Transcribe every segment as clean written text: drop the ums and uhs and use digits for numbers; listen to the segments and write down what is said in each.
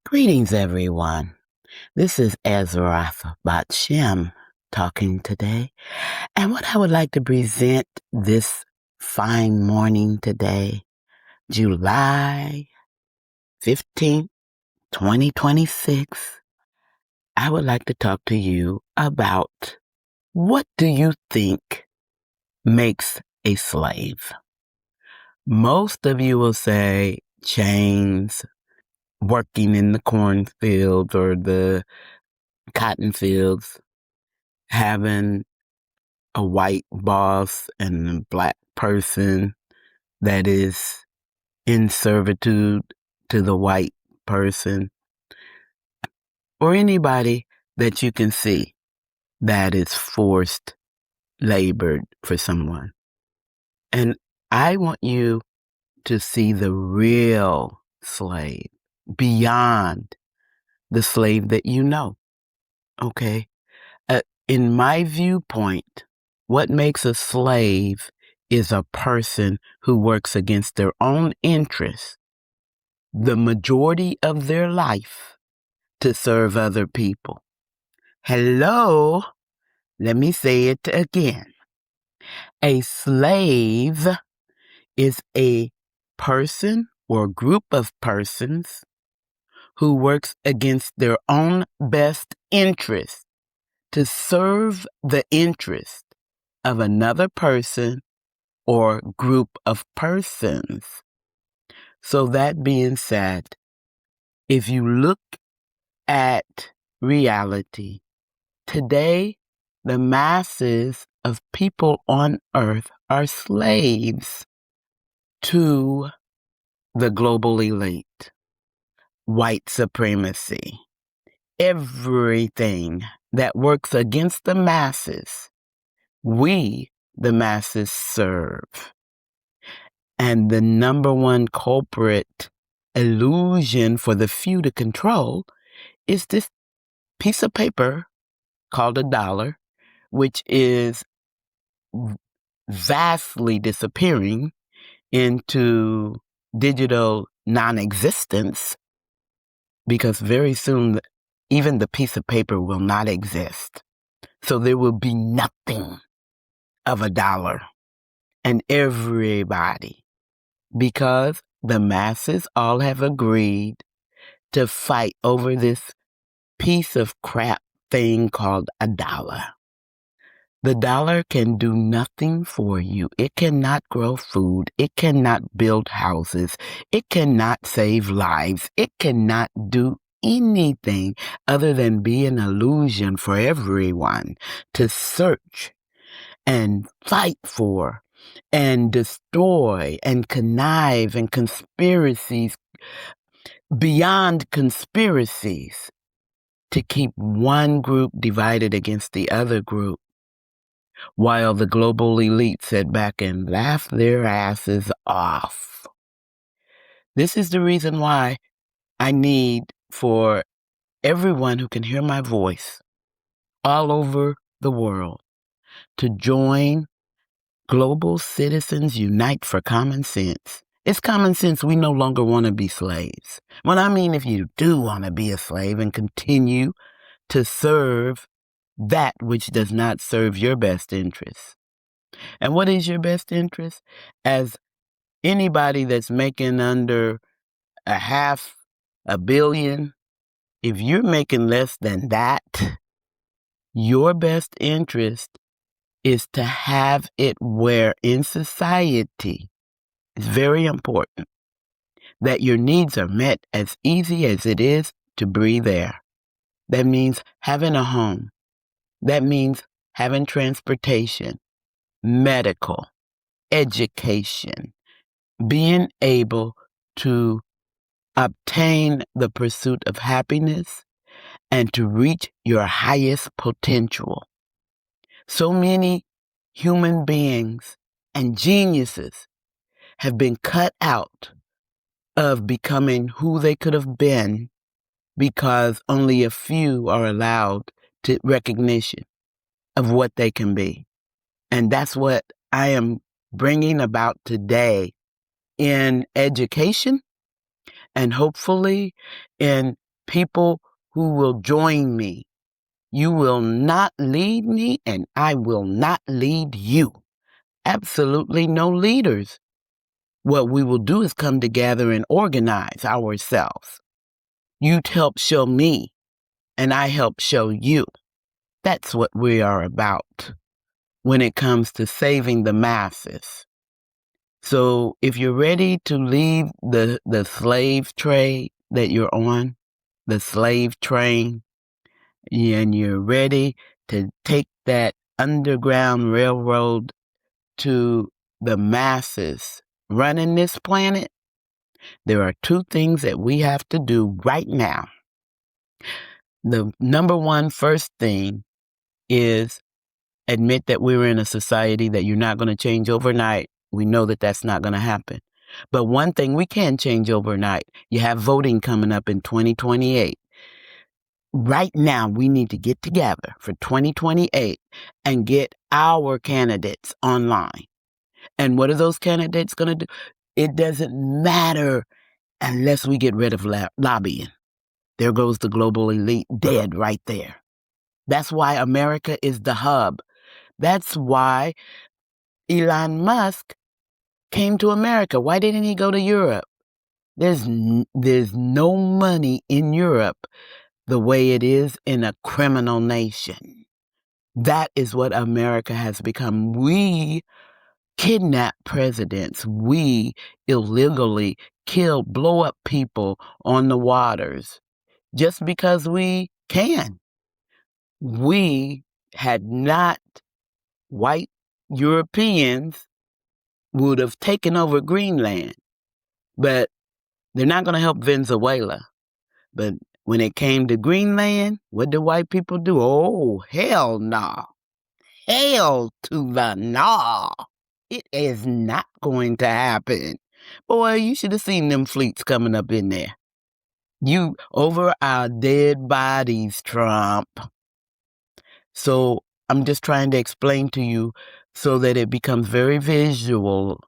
Greetings, everyone. This is Ezzrath Bath Shem talking today. And what I would like to present this fine morning today, July 15th, 2026, I would like to talk to you about what do you think makes a slave? Most of you will say chains, working in the cornfields or the cotton fields, having a white boss and a black person that is in servitude to the white person, or anybody that you can see that is forced labored for someone. And I want you to see the real slave beyond the slave that you know. Okay? In my viewpoint, what makes a slave is a person who works against their own interests the majority of their life to serve other people. Hello? Let me say it again. A slave is a person or group of persons who works against their own best interest to serve the interest of another person or group of persons. So that being said, if you look at reality, today the masses of people on earth are slaves to the global elite, white supremacy, everything that works against the masses. We, the masses, serve. And the number one culprit illusion for the few to control is this piece of paper called a dollar, which is vastly disappearing into digital non-existence, because very soon even the piece of paper will not exist. So there will be nothing of a dollar. And everybody, because the masses all have agreed to fight over this piece of crap thing called a dollar. The dollar can do nothing for you. It cannot grow food. It cannot build houses. It cannot save lives. It cannot do anything other than be an illusion for everyone to search and fight for and destroy and connive and conspiracies beyond conspiracies to keep one group divided against the other group, while the global elite sit back and laugh their asses off. This is the reason why I need for everyone who can hear my voice all over the world to join Global Citizens Unite for Common Sense. It's common sense. We no longer want to be slaves. Well, I mean, if you do want to be a slave and continue to serve that which does not serve your best interests. And what is your best interest? As anybody that's making under $500 million, if you're making less than that, your best interest is to have it where in society, it's very important that your needs are met as easy as it is to breathe air. That means having a home. That means having transportation, medical, education, being able to obtain the pursuit of happiness and to reach your highest potential. So many human beings and geniuses have been cut out of becoming who they could have been because only a few are allowed to recognition of what they can be. And that's what I am bringing about today in education and hopefully in people who will join me. You will not lead me, and I will not lead you. Absolutely no leaders. What we will do is come together and organize ourselves. You help show me, and I help show you. That's what we are about when it comes to saving the masses. So if you're ready to leave the slave trade that you're on, the slave train, and you're ready to take that underground railroad to the masses running this planet, there are two things that we have to do right now. The number one first thing is admit that we're in a society that you're not going to change overnight. We know that that's not going to happen. But one thing we can change overnight, you have voting coming up in 2028. Right now, we need to get together for 2028 and get our candidates online. And what are those candidates going to do? It doesn't matter unless we get rid of lobbying. There goes the global elite dead right there. That's why America is the hub. That's why Elon Musk came to America. Why didn't he go to Europe? There's no money in Europe the way it is in a criminal nation. That is what America has become. We kidnap presidents. We illegally blow up people on the waters just because we can. We had not, white Europeans would have taken over Greenland, but they're not going to help Venezuela. But when it came to Greenland, what did white people do? Oh, hell no. Hell to the no. It is not going to happen. Boy, you should have seen them fleets coming up in there. You over our dead bodies, Trump. So I'm just trying to explain to you so that it becomes very visual.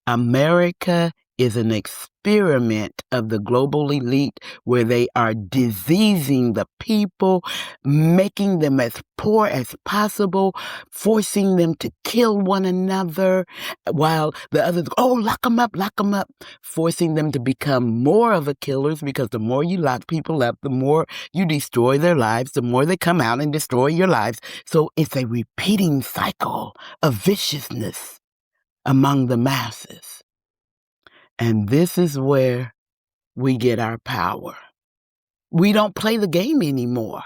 America is an experiment of the global elite where they are diseasing the people, making them as poor as possible, forcing them to kill one another, while the others, lock them up, forcing them to become more of a killers, because the more you lock people up, the more you destroy their lives, the more they come out and destroy your lives. So it's a repeating cycle of viciousness among the masses. And this is where we get our power. We don't play the game anymore.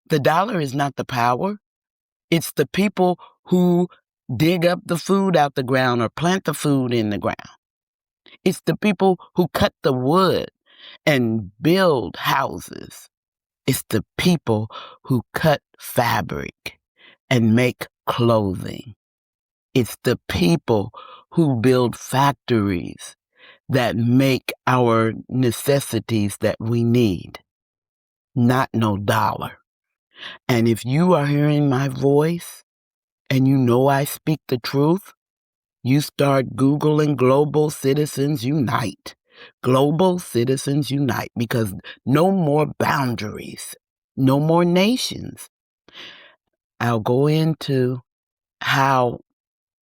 The dollar is not the power. It's the people who dig up the food out the ground or plant the food in the ground. It's the people who cut the wood and build houses. It's the people who cut fabric and make clothing. It's the people who build factories that make our necessities that we need, not no dollar. And if you are hearing my voice and you know I speak the truth, you start Googling Global Citizens Unite. Global Citizens Unite, because no more boundaries, no more nations. I'll go into how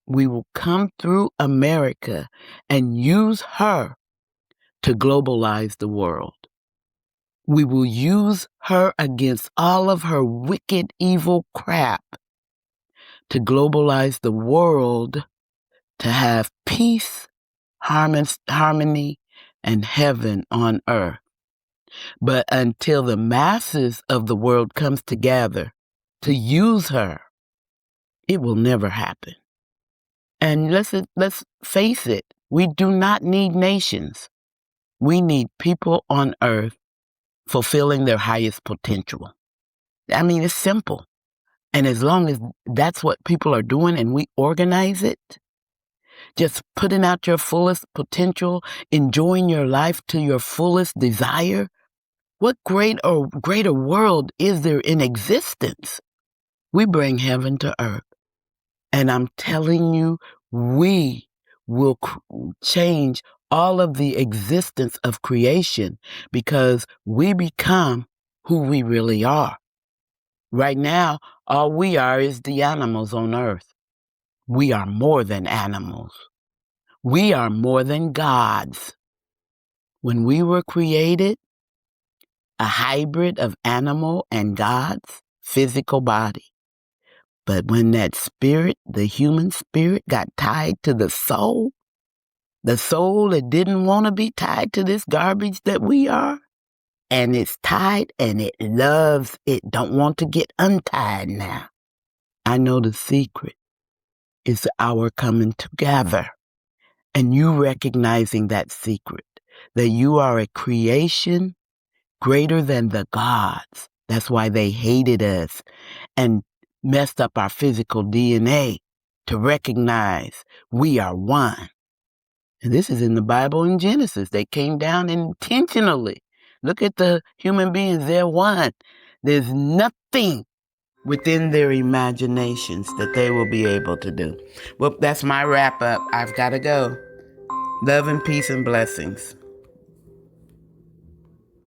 we will come through America and use her to globalize the world. We will use her against all of her wicked, evil crap to globalize the world, to have peace, harmony, and heaven on earth. But until the masses of the world comes together to use her, it will never happen. And let's face it, we do not need nations. We need people on earth fulfilling their highest potential. I mean, it's simple. And as long as that's what people are doing and we organize it, just putting out your fullest potential, enjoying your life to your fullest desire, what greater world is there in existence? We bring heaven to earth. And I'm telling you, we will change all of the existence of creation, because we become who we really are. Right now, all we are is the animals on earth. We are more than animals. We are more than gods. When we were created, a hybrid of animal and God's physical body. But when that spirit, the human spirit, got tied to the soul that didn't want to be tied to this garbage that we are, and it's tied and it loves, it don't want to get untied now. I know the secret is our coming together and you recognizing that secret, that you are a creation greater than the gods. That's why they hated us and messed up our physical DNA to recognize we are one. And this is in the Bible in Genesis. They came down intentionally. Look at the human beings, they're one. There's nothing within their imaginations that they will be able to do. Well, that's my wrap up. I've got to go. Love and peace and blessings.